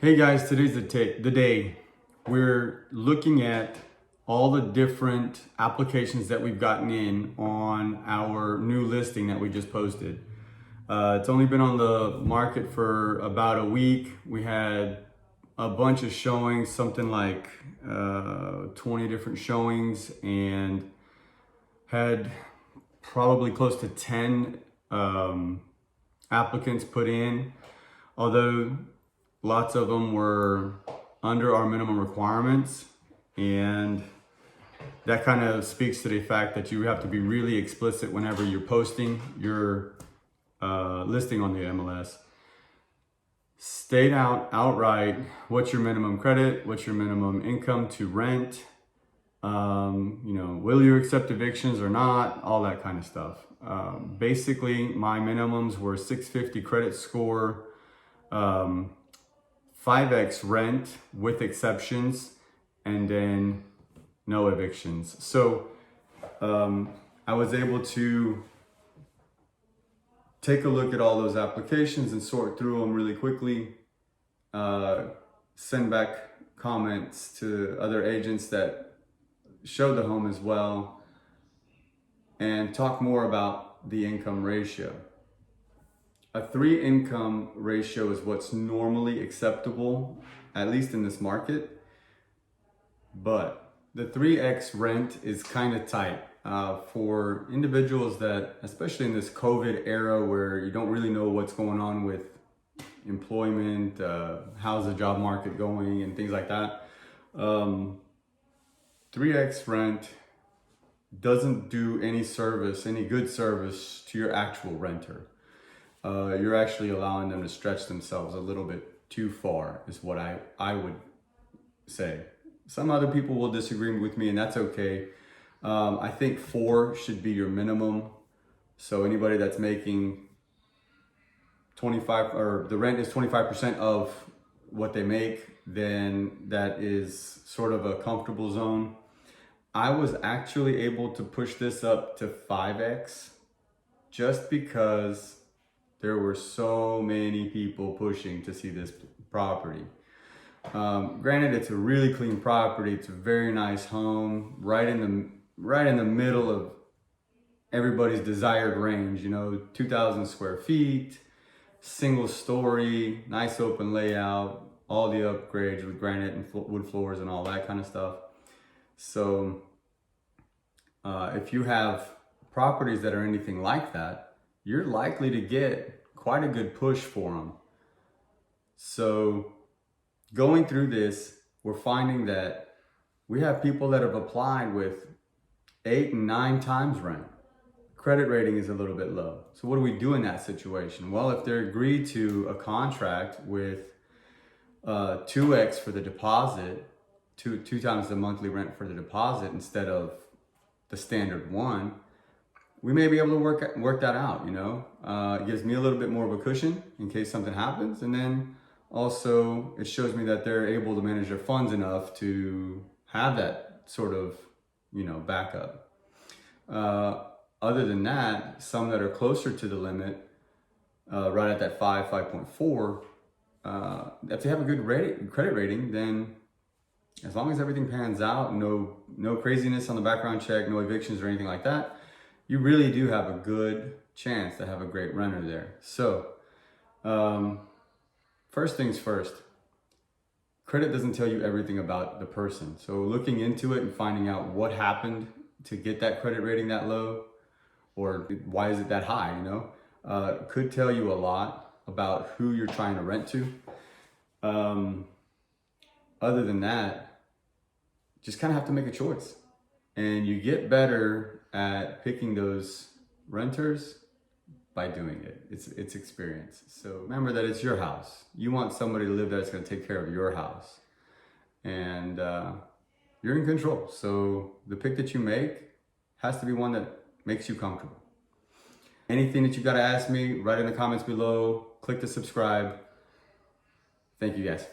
Hey guys, today's the day. We're looking at all the different applications that we've gotten in on our new listing that we just posted. It's only been on the market for about a week. We had a bunch of showings, something like 20 different showings, and had probably close to 10 applicants put in. Although lots of them were under our minimum requirements, and that kind of speaks to the fact that you have to be really explicit whenever you're posting your listing on the MLS. State outright what's your minimum credit, what's your minimum income to rent, will you accept evictions or not, all that kind of stuff. Basically, my minimums were 650 credit score, 5x rent with exceptions, and then no evictions. So I was able to take a look at all those applications and sort through them really quickly, send back comments to other agents that showed the home as well, and talk more about the income ratio. A 3 income ratio is what's normally acceptable, at least in this market, but the 3x rent is kind of tight for individuals that, especially in this COVID era where you don't really know what's going on with employment, how's the job market going and things like that. 3x rent doesn't do any good service to your actual renter. You're actually allowing them to stretch themselves a little bit too far, is what I would say. Some other people will disagree with me, and that's okay. I think 4 should be your minimum. So anybody that's making 25, or the rent is 25% of what they make, then that is sort of a comfortable zone. I was actually able to push this up to 5x just because there were so many people pushing to see this property. Granted, it's a really clean property. It's a very nice home, right in the middle of everybody's desired range. 2,000 square feet, single story, nice open layout, all the upgrades with granite and wood floors and all that kind of stuff. So if you have properties that are anything like that, you're likely to get quite a good push for them. So going through this, we're finding that we have people that have applied with 8 and 9 times rent. Credit rating is a little bit low. So what do we do in that situation? Well, if they're agreed to a contract with 2x for the deposit, two times the monthly rent for the deposit instead of the standard 1, we may be able to work that out. It gives me a little bit more of a cushion in case something happens, and then also it shows me that they're able to manage their funds enough to have that sort of backup. Other than that, some that are closer to the limit, right at that 5.4, if they have a good credit rating, then as long as everything pans out, no craziness on the background check, no evictions or anything like that, you really do have a good chance to have a great renter there. So, first things first, credit doesn't tell you everything about the person. So looking into it and finding out what happened to get that credit rating that low, or why is it that high, could tell you a lot about who you're trying to rent to. Other than that, just kind of have to make a choice. And you get better at picking those renters by doing it. It's experience. So remember that it's your house. You want somebody to live there that's going to take care of your house. And you're in control. So the pick that you make has to be one that makes you comfortable. Anything that you got to ask me, write in the comments below. Click to subscribe. Thank you guys.